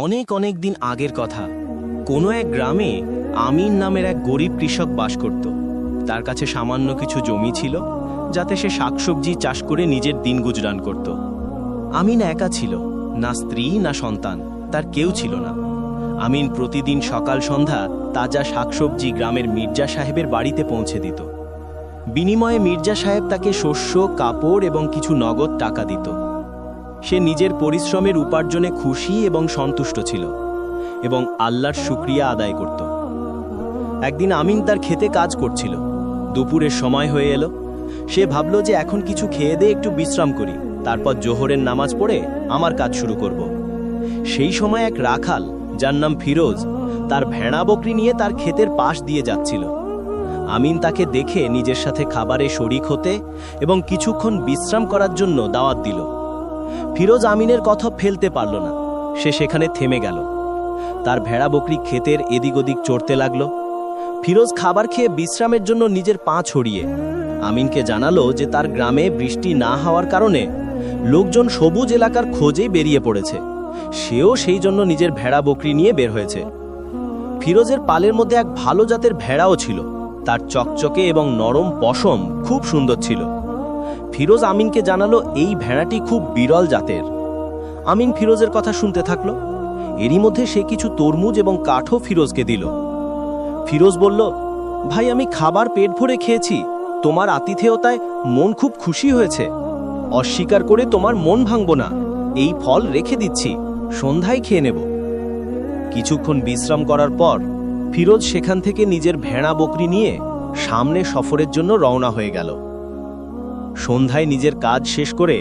অনেক অনেক দিন আগের কথা। কোনো এক গ্রামে আমিন নামের এক গরিব কৃষক বাস করত। তার কাছে সামান্য কিছু জমি ছিল, যাতে সে শাকসবজি চাষ করে নিজের দিন গুজরান করত। আমিন একা ছিল, না স্ত্রী না সন্তান, তার কেউ ছিল না। আমিন প্রতিদিন সকাল সন্ধ্যা তাজা শাকসবজি গ্রামের মির্জা সাহেবের বাড়িতে পৌঁছে দিত। বিনিময়ে মির্জা সাহেব তাকে শস্য, কাপড় এবং কিছু নগদ টাকা দিত। সে নিজের পরিশ্রমের উপার্জনে খুশি এবং সন্তুষ্ট ছিল এবং আল্লাহর শুকরিয়া আদায় করত। একদিন আমিন তার খেতে কাজ করছিল। দুপুরের সময় হয়ে এলো। সে ভাবল যে এখন কিছু খেয়ে দিয়ে একটু বিশ্রাম করি, তারপর জোহরের নামাজ পড়ে আমার কাজ শুরু করব। সেই সময় এক রাখাল, যার নাম ফিরোজ, তার ভেড়া বকরি নিয়ে তার ক্ষেতের পাশ দিয়ে যাচ্ছিল। আমিন তাকে দেখে নিজের সাথে খাবারে শরিক হতে এবং কিছুক্ষণ বিশ্রাম করার জন্য দাওয়াত দিল। ফিরোজ আমিনের কথা ফেলতে পারল না। সে সেখানে থেমে গেল। তার ভেড়া বকরি ক্ষেতের এদিক ওদিক চড়তে লাগলো। ফিরোজ খাবার খেয়ে বিশ্রামের জন্য নিজের পা ছড়িয়ে আমিনকে জানালো যে তার গ্রামে বৃষ্টি না হওয়ার কারণে লোকজন সবুজ এলাকার খোঁজেই বেরিয়ে পড়েছে। সেও সেই জন্য নিজের ভেড়া বকরি নিয়ে বের হয়েছে। ফিরোজের পালের মধ্যে এক ভালো জাতের ভেড়াও ছিল। তার চকচকে এবং নরম পশম খুব সুন্দর ছিল। ফিরোজ আমিনকে জানালো এই ভেড়াটি খুব বিরল জাতের। আমিন ফিরোজের কথা শুনতে থাকলো। এরই মধ্যে সে কিছু তরমুজ এবং কাঠও ফিরোজকে দিল। ফিরোজ বলল, ভাই, আমি খাবার পেট ভরে খেয়েছি। তোমার আতিথেয়তায় মন খুব খুশি হয়েছে। অস্বীকার করে তোমার মন ভাঙব না। এই ফল রেখে দিচ্ছি, সন্ধ্যায় খেয়ে নেব। কিছুক্ষণ বিশ্রাম করার পর ফিরোজ সেখান থেকে নিজের ভেড়া বকরি নিয়ে সামনে সফরের জন্য রওনা হয়ে গেল। সন্ধ্যায় নিজের কাজ শেষ করে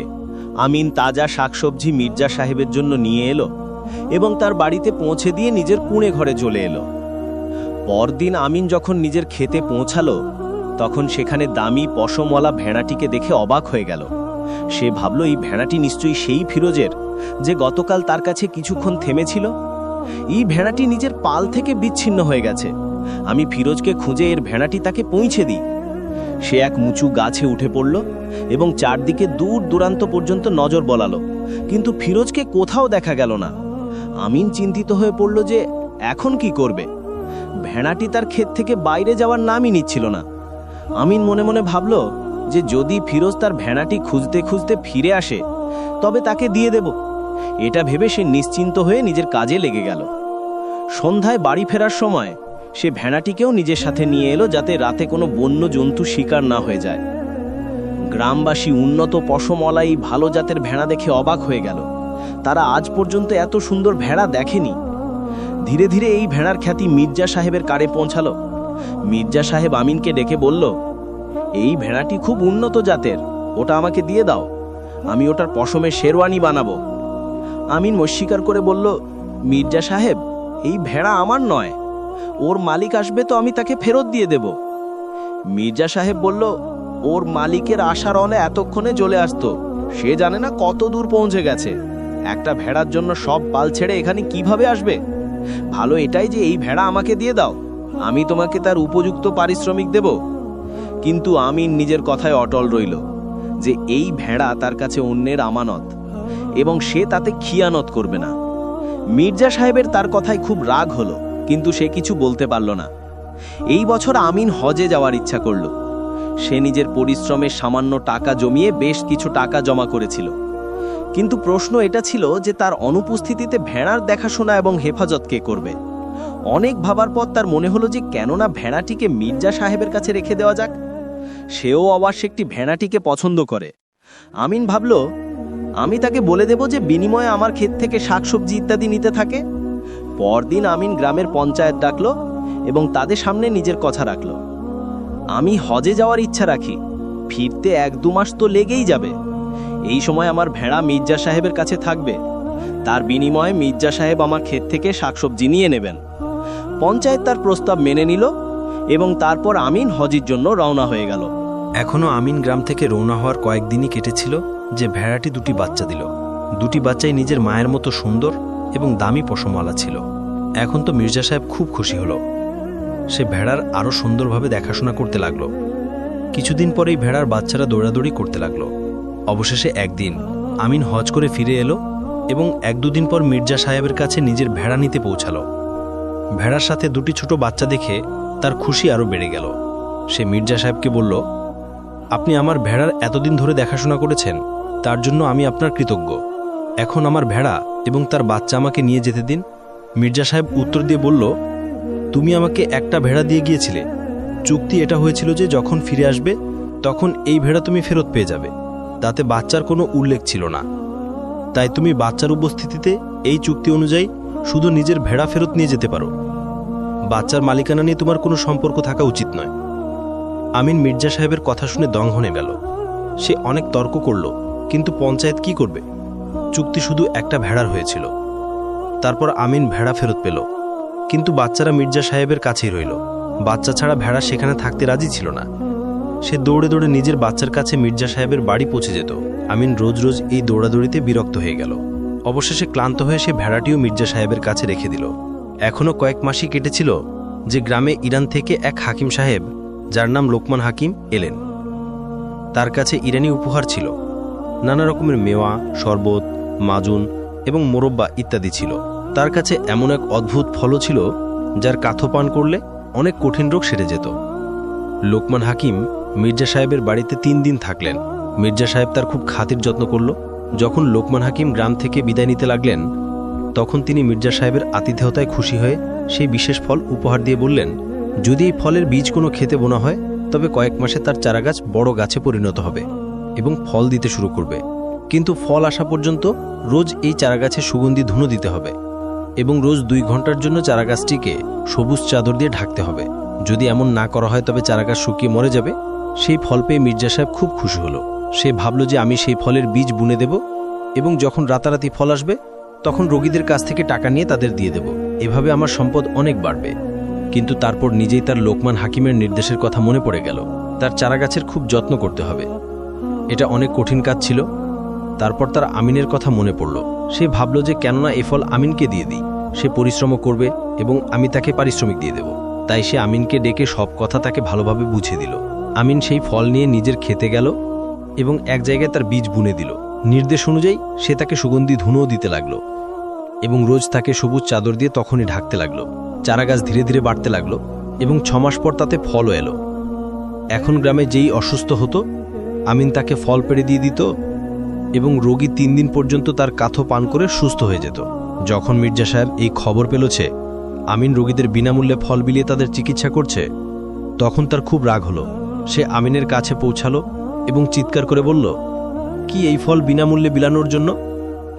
আমিন তাজা শাকসবজি মির্জা সাহেবের জন্য নিয়ে এলো এবং তার বাড়িতে পৌঁছে দিয়ে নিজের কুঁড়ে ঘরে চলে এলো। পরদিন আমিন যখন নিজের খেতে পৌঁছালো, তখন সেখানে দামি পশমওয়ালা ভেড়াটিকে দেখে অবাক হয়ে গেল। সে ভাবল এই ভেড়াটি নিশ্চয়ই সেই ফিরোজের, যে গতকাল তার কাছে কিছুক্ষণ থেমেছিল। এই ভেড়াটি নিজের পাল থেকে বিচ্ছিন্ন হয়ে গেছে। আমি ফিরোজকে খুঁজে এর ভেড়াটি তাকে পৌঁছে দিই। সে এক উঁচু গাছে উঠে পড়ল এবং চারদিকে দূর দূরান্ত পর্যন্ত নজর বলালো, কিন্তু ফিরোজকে কোথাও দেখা গেল না। আমিন চিন্তিত হয়ে পড়ল যে এখন কি করবে। ভেড়াটি তার ক্ষেত থেকে বাইরে যাওয়ার নামই নিচ্ছিল না। আমিন মনে মনে ভাবল যে যদি ফিরোজ তার ভেড়াটি খুঁজতে খুঁজতে ফিরে আসে, তবে তাকে দিয়ে দেব। এটা ভেবে সে নিশ্চিন্ত হয়ে নিজের কাজে লেগে গেল। সন্ধ্যায় বাড়ি ফেরার সময় সে ভেড়াটিকেও নিজের সাথে নিয়ে এলো, যাতে রাতে কোনো বন্য জন্তু শিকার না হয়ে যায়। গ্রামবাসী উন্নত পশমওয়ালা এই ভালো জাতের ভেড়া দেখে অবাক হয়ে গেল। তারা আজ পর্যন্ত এত সুন্দর ভেড়া দেখেনি। ধীরে ধীরে এই ভেড়ার খ্যাতি মির্জা সাহেবের কারে পৌঁছালো। মির্জা সাহেব আমিনকে ডেকে বলল, এই ভেড়াটি খুব উন্নত জাতের, ওটা আমাকে দিয়ে দাও, আমি ওটার পশমের শেরওয়ানি বানাবো। আমিন অস্বীকার করে বলল, মির্জা সাহেব, এই ভেড়া আমার নয়। ওর মালিক আসবে তো আমি তাকে ফেরত দিয়ে দেব। মির্জা সাহেব বলল, ওর মালিকের আশার অনে এতক্ষণে চলে আসতো। সে জানে না কত দূর পৌঁছে গেছে। একটা ভেড়ার জন্য সব পাল ছেড়ে এখানে কিভাবে আসবে? ভালো এটাই যে এই ভেড়া আমাকে দিয়ে দাও, আমি তোমাকে তার উপযুক্ত পারিশ্রমিক দেব। কিন্তু আমিন নিজের কথায় অটল রইল যে এই ভেড়া তার কাছে অন্যের আমানত এবং সে তাতে খিয়ানত করবে না। মির্জা সাহেবের তার কথায় খুব রাগ হলো, কিন্তু সে কিছু বলতে পারল না। এই বছর আমিন হজে যাওয়ার ইচ্ছা করল। সে নিজের পরিশ্রমের সামান্য টাকা জমিয়ে বেশ কিছু টাকা জমা করেছিল। কিন্তু প্রশ্ন এটা ছিল যে তার অনুপস্থিতিতে ভেড়ার দেখাশোনা এবং হেফাজত কে করবে। অনেক ভাবার পর তার মনে হলো যে কেননা ভেড়াটিকে মির্জা সাহেবের কাছে রেখে দেওয়া যাক। সেও অবশ্য একটি ভেড়াটিকে পছন্দ করে। আমিন ভাবল, আমি তাকে বলে দেব যে বিনিময়ে আমার ক্ষেত থেকে শাকসবজি ইত্যাদি নিতে থাকে। পরদিন আমিন গ্রামের পঞ্চায়েত ডাকলো এবং তাদের সামনে নিজের কথা রাখল। আমি হজে যাওয়ার ইচ্ছা রাখি, ফিরতে 1-2 মাস তো লেগেই যাবে। এই সময় আমার ভেড়া মির্জা সাহেবের কাছে থাকবে। তার বিনিময়ে মির্জা সাহেব আমার ক্ষেত থেকে শাকসবজি নিয়ে নেবেন। পঞ্চায়েত তার প্রস্তাব মেনে নিল এবং তারপর আমিন হজের জন্য রওনা হয়ে গেল। এখনও আমিন গ্রাম থেকে রওনা হওয়ার কয়েকদিনই কেটেছিল যে ভেড়াটি 2টি বাচ্চা দিল। 2টি বাচ্চাই নিজের মায়ের মতো সুন্দর এবং দামি পশমওয়ালা ছিল। এখন তো মির্জা সাহেব খুব খুশি হলো। সে ভেড়ার আরও সুন্দরভাবে দেখাশোনা করতে লাগলো। কিছুদিন পরেই ভেড়ার বাচ্চারা দৌড়াদৌড়ি করতে লাগলো। অবশেষে একদিন আমিন হজ করে ফিরে এলো এবং 1-2 দিন পর মির্জা সাহেবের কাছে নিজের ভেড়া নিতে পৌঁছালো। ভেড়ার সাথে 2টি ছোট বাচ্চা দেখে তার খুশি আরও বেড়ে গেল। সে মির্জা সাহেবকে বলল, আপনি আমার ভেড়ার এতদিন ধরে দেখাশোনা করেছেন, তার জন্য আমি আপনার কৃতজ্ঞ। এখন আমার ভেড়া এবং তার বাচ্চা আমাকে নিয়ে যেতে দিন। মির্জা সাহেব উত্তর দিয়ে বলল, তুমি আমাকে একটা ভেড়া দিয়ে গিয়েছিলে, চুক্তি এটা হয়েছিল যে যখন ফিরে আসবে তখন এই ভেড়া তুমি ফেরত পেয়ে যাবে। তাতে বাচ্চার কোনো উল্লেখ ছিল না, তাই তুমি বাচ্চার উপস্থিতিতে এই চুক্তি অনুযায়ী শুধু নিজের ভেড়া ফেরত নিয়ে যেতে পারো। বাচ্চার মালিকানা নিয়ে তোমার কোনো সম্পর্ক থাকা উচিত নয়। আমিন মির্জা সাহেবের কথা শুনে দংহনে গেল। সে অনেক তর্ক করল, কিন্তু পঞ্চায়েত কি করবে? চুক্তি শুধু একটা ভেড়ার হয়েছিল। তারপর আমিন ভেড়া ফেরত পেল, কিন্তু বাচ্চারা মির্জা সাহেবের কাছেই রইল। বাচ্চা ছাড়া ভেড়া সেখানে থাকতে রাজি ছিল না। সে দৌড়ে দৌড়ে নিজের বাচ্চার কাছে মির্জা সাহেবের বাড়ি পৌঁছে যেত। আমিন রোজ রোজ এই দৌড়াদৌড়িতে বিরক্ত হয়ে গেল। অবশেষে ক্লান্ত হয়ে সে ভেড়াটিও মির্জা সাহেবের কাছে রেখে দিল। এখনও কয়েক মাসই কেটেছিল যে গ্রামে ইরান থেকে এক হাকিম সাহেব, যার নাম লোকমান হাকিম, এলেন। তার কাছে ইরানি উপহার ছিল, নানা রকমের মেওয়া, শরবত, মাজুন এবং মোরব্বা ইত্যাদি ছিল। তার কাছে এমন এক অদ্ভুত ফলও ছিল যার কাথো পান করলে অনেক কঠিন রোগ সেরে যেত। লোকমান হাকিম মির্জা সাহেবের বাড়িতে 3 দিন থাকলেন। মির্জা সাহেব তার খুব খাতির যত্ন করল। যখন লোকমান হাকিম গ্রাম থেকে বিদায় নিতে লাগলেন, তখন তিনি মির্জা সাহেবের আতিথেয়তায় খুশি হয়ে সেই বিশেষ ফল উপহার দিয়ে বললেন, যদি এই ফলের বীজ কোনো খেতে বোনা হয় তবে কয়েক মাসে তার চারাগাছ বড় গাছে পরিণত হবে এবং ফল দিতে শুরু করবে। কিন্তু ফল আসা পর্যন্ত রোজ এই চারাগাছে সুগন্ধি ধুনো দিতে হবে এবং রোজ 2 ঘন্টার জন্য চারাগাছটিকে সবুজ চাদর দিয়ে ঢাকতে হবে। যদি এমন না করা হয় তবে চারাগাছ শুকিয়ে মরে যাবে। সেই ফল পেয়ে মির্জা সাহেব খুব খুশি হলো। সে ভাবল যে আমি সেই ফলের বীজ বুনে দেব এবং যখন রাতারাতি ফল আসবে তখন রোগীদের কাছ থেকে টাকা নিয়ে তাদের দিয়ে দেব। এভাবে আমার সম্পদ অনেক বাড়বে। কিন্তু তারপর নিজেই তার লোকমান হাকিমের নির্দেশের কথা মনে পড়ে গেল। তার চারাগাছের খুব যত্ন করতে হবে। এটা অনেক কঠিন কাজ ছিল। তারপর তার আমিনের কথা মনে পড়ল। সে ভাবল যে কেননা এ ফল আমিনকে দিয়ে দিই, সে পরিশ্রম করবে এবং আমি তাকে পারিশ্রমিক দিয়ে দেব। তাই সে আমিনকে ডেকে সব কথা তাকে ভালোভাবে বুঝিয়ে দিল। আমিন সেই ফল নিয়ে নিজের খেতে গেল এবং এক জায়গায় তার বীজ বুনে দিল। নির্দেশ অনুযায়ী সে তাকে সুগন্ধি ধুনোও দিতে লাগলো এবং রোজ তাকে সবুজ চাদর দিয়ে তখনই ঢাকতে লাগলো। চারাগাছ ধীরে ধীরে বাড়তে লাগলো এবং 6 মাস পর তাতে ফলও এলো। এখন গ্রামে যেই অসুস্থ হতো, আমিন তাকে ফল পেড়ে দিয়ে দিত এবং রোগী 3 দিন পর্যন্ত তার কাথো পান করে সুস্থ হয়ে যেত। যখন মির্জা সাহেব এই খবর পেলছে আমিন রোগীদের বিনামূল্যে ফল বিলিয়ে তাদের চিকিৎসা করছে, তখন তার খুব রাগ হলো। সে আমিনের কাছে পৌঁছালো এবং চিৎকার করে বলল, কি এই ফল বিনামূল্যে বিলানোর জন্য?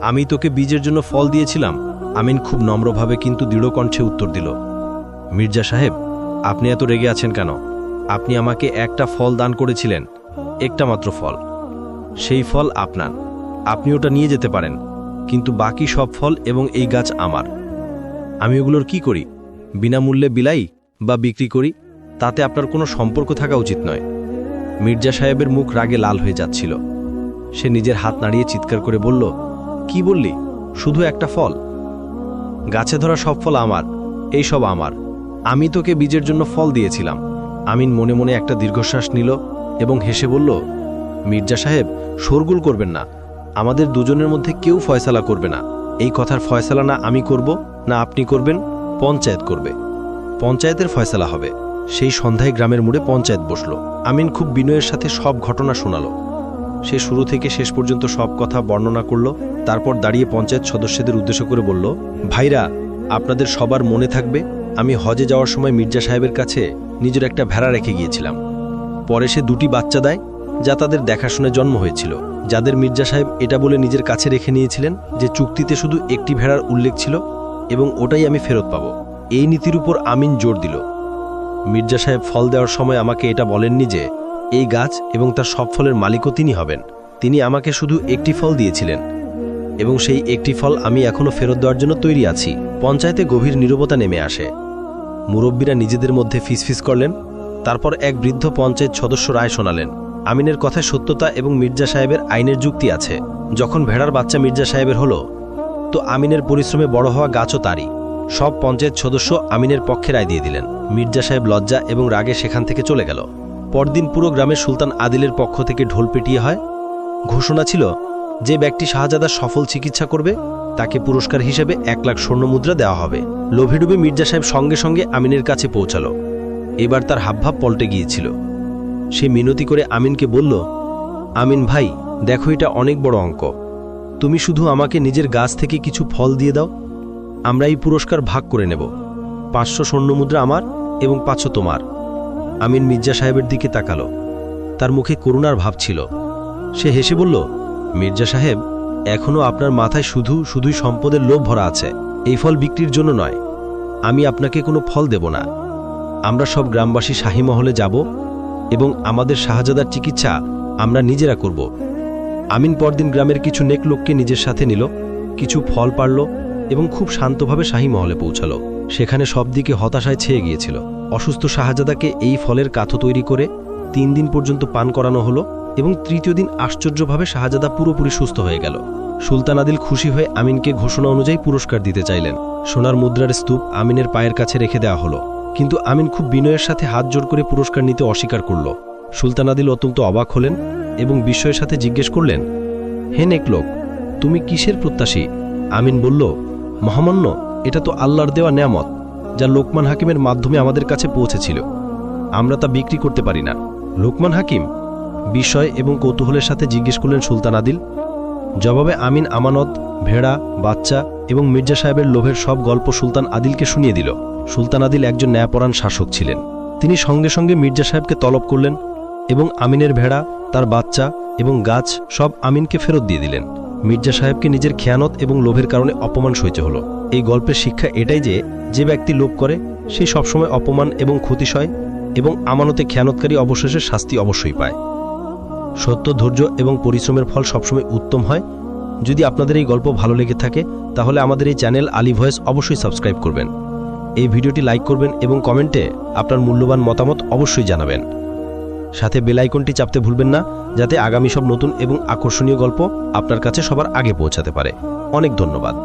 আমি তোকে বীজের জন্য ফল দিয়েছিলাম। আমিন খুব নম্রভাবে কিন্তু দৃঢ় কণ্ঠে উত্তর দিল, মির্জা সাহেব, আপনি এত রেগে আছেন কেন? আপনি আমাকে একটা ফল দান করেছিলেন, একটা মাত্র ফল। সেই ফল আপনার, আপনি ওটা নিয়ে যেতে পারেন, কিন্তু বাকি সব ফল এবং এই গাছ আমার। আমি ওগুলোর কি করি? বিনামূল্যে বিলাই বা বিক্রি করি, তাতে আপনার কোনো সম্পর্ক থাকা উচিত নয়। মির্জা সাহেবের মুখ রাগে লাল হয়ে যাচ্ছিল। সে নিজের হাত নাড়িয়ে চিৎকার করে বলল, কি বললি? শুধু একটা ফল? গাছে ধরা সব ফল আমার, এই সব আমার। আমি তোকে বীজের জন্য ফল দিয়েছিলাম। আমিন মনে মনে একটা দীর্ঘশ্বাস নিল এবং হেসে বলল, মির্জা সাহেব, শোরগোল করবেন না। আমাদের দুজনের মধ্যে কেউ ফয়সালা করবে না। এই কথার ফয়সালা না আমি করব না আপনি করবেন, পঞ্চায়েত করবে। পঞ্চায়েতের ফয়সালা হবে। সেই সন্ধ্যায় গ্রামের মোড়ে পঞ্চায়েত বসল। আমিন খুব বিনয়ের সাথে সব ঘটনা শোনালো। সে শুরু থেকে শেষ পর্যন্ত সব কথা বর্ণনা করল। তারপর দাঁড়িয়ে পঞ্চায়েত সদস্যদের উদ্দেশ্য করে বলল, ভাইরা, আপনাদের সবার মনে থাকবে আমি হজে যাওয়ার সময় মির্জা সাহেবের কাছে নিজের একটা ভেড়া রেখে গিয়েছিলাম। পরে সে 2টি বাচ্চা দেয়, যা তাদের দেখাশুনে জন্ম হয়েছিল, যাদের মির্জা সাহেব এটা বলে নিজের কাছে রেখে নিয়েছিলেন যে চুক্তিতে শুধু একটি ভেড়ার উল্লেখ ছিল এবং ওটাই আমি ফেরত পাব। এই নীতির উপর আমিন জোর দিল। মির্জা সাহেব ফল দেওয়ার সময় আমাকে এটা বলেননি যে এই গাছ এবং তার সব ফলের মালিকও তিনি হবেন। তিনি আমাকে শুধু একটি ফল দিয়েছিলেন এবং সেই একটি ফল আমি এখনও ফেরত দেওয়ার জন্য তৈরি আছি। পঞ্চায়েতে গভীর নীরবতা নেমে আসে। মুরব্বীরা নিজেদের মধ্যে ফিসফিস করলেন। তারপর এক বৃদ্ধ পঞ্চায়েত সদস্য রায় শোনালেন। আমিনের কথায় সত্যতা এবং মির্জা সাহেবের আইনের যুক্তি আছে। যখন ভেড়ার বাচ্চা মির্জা সাহেবের হলো, তো আমিনের পরিশ্রমে বড় হওয়া গাছও তারই। সব পঞ্চায়েত সদস্য আমিনের পক্ষে রায় দিয়ে দিলেন। মির্জা সাহেব লজ্জা এবং রাগে সেখান থেকে চলে গেল। পরদিন পুরো গ্রামের সুলতান আদিলের পক্ষ থেকে ঢোল পেটিয়ে হয়। ঘোষণা ছিল, যে ব্যক্তি শাহজাদার সফল চিকিৎসা করবে তাকে পুরস্কার হিসেবে 1 লাখ স্বর্ণমুদ্রা দেওয়া হবে। লোভে ডুবে মির্জা সাহেব সঙ্গে সঙ্গে আমিনের কাছে পৌঁছালো। এবার তার হাবভাব পল্টে গিয়েছিল। সে মিনতি করে আমিনকে বলল, আমিন ভাই, দেখো এটা অনেক বড় অঙ্ক। তুমি শুধু আমাকে নিজের গাছ থেকে কিছু ফল দিয়ে দাও, আমরা এই পুরস্কার ভাগ করে নেব। 500 স্বর্ণমুদ্রা আমার এবং 500 তোমার। আমিন মির্জা সাহেবের দিকে তাকালো। তার মুখে করুণার ভাব ছিল। সে হেসে বলল, মির্জা সাহেব, এখনও আপনার মাথায় শুধুই সম্পদের লোভ ভরা আছে। এই ফল বিক্রির জন্য নয়, আমি আপনাকে কোনো ফল দেব না। আমরা সব গ্রামবাসী শাহী মহলে যাব এবং আমাদের শাহজাদার চিকিৎসা আমরা নিজেরা করব। আমিন পরদিন গ্রামের কিছু নেক লোককে নিজের সাথে নিল, কিছু ফল পাড়ল এবং খুব শান্তভাবে শাহী মহলে পৌঁছালো। সেখানে সব দিকে হতাশায় ছেয়ে গিয়েছিল। অসুস্থ শাহজাদাকে এই ফলের কাথো তৈরি করে 3 দিন পর্যন্ত পান করানো হলো এবং তৃতীয় দিন আশ্চর্যভাবে শাহজাদা পুরোপুরি সুস্থ হয়ে গেল। সুলতান আদিল খুশি হয়ে আমিনকে ঘোষণা অনুযায়ী পুরস্কার দিতে চাইলেন। সোনার মুদ্রার স্তূপ আমিনের পায়ের কাছে রেখে দেওয়া হলো, কিন্তু আমিন খুব বিনয়ের সাথে হাত জোড় করে পুরস্কার নিতে অস্বীকার করল। সুলতান আদিল অত্যন্ত অবাক হলেন এবং বিস্ময়ের সাথে জিজ্ঞেস করলেন, হে নেক লোক, তুমি কিসের প্রত্যাশী? আমিন বলল, মহামান্য, এটা তো আল্লাহর দেওয়া নেয়ামত, যা লোকমান হাকিমের মাধ্যমে আমাদের কাছে পৌঁছেছিল। আমরা তা বিক্রি করতে পারি না। লোকমান হাকিম? বিস্ময় এবং কৌতূহলের সাথে জিজ্ঞেস করলেন সুলতান আদিল। জবাবে আমিন আমানত, ভেড়া, বাচ্চা এবং মির্জা সাহেবের লোভের সব গল্প সুলতান আদিলকে শুনিয়ে দিল। সুলতান আদিল একজন ন্যায়পরায়ণ শাসক ছিলেন। তিনি সঙ্গে সঙ্গে মির্জা সাহেবকে তলব করলেন এবং আমিনের ভেড়া, তার বাচ্চা এবং গাছ সব আমিনকে ফেরত দিয়ে দিলেন। মির্জা সাহেবকে নিজের খেয়ানত এবং লোভের কারণে অপমান সইতে হলো। এই গল্পের শিক্ষা এটাই যে ব্যক্তি লোভ করে সে সবসময় অপমান এবং ক্ষতি সয় এবং আমানতে খেয়ানতকারী অবশেষে শাস্তি অবশ্যই পায়। সত্য, ধৈর্য এবং পরিশ্রমের ফল সবসময় উত্তম হয়। যদি আপনাদের এই গল্প ভালো লেগে থাকে তাহলে আমাদের এই চ্যানেল আলী ভয়েস অবশ্যই সাবস্ক্রাইব করবেন। এই ভিডিওটি লাইক করবেন এবং কমেন্টে আপনার মূল্যবান মতামত অবশ্যই জানাবেন। সাথে বেল আইকনটি চাপতে ভুলবেন না, যাতে আগামী সব নতুন এবং আকর্ষণীয় গল্প আপনার কাছে সবার আগে পৌঁছাতে পারে। অনেক ধন্যবাদ।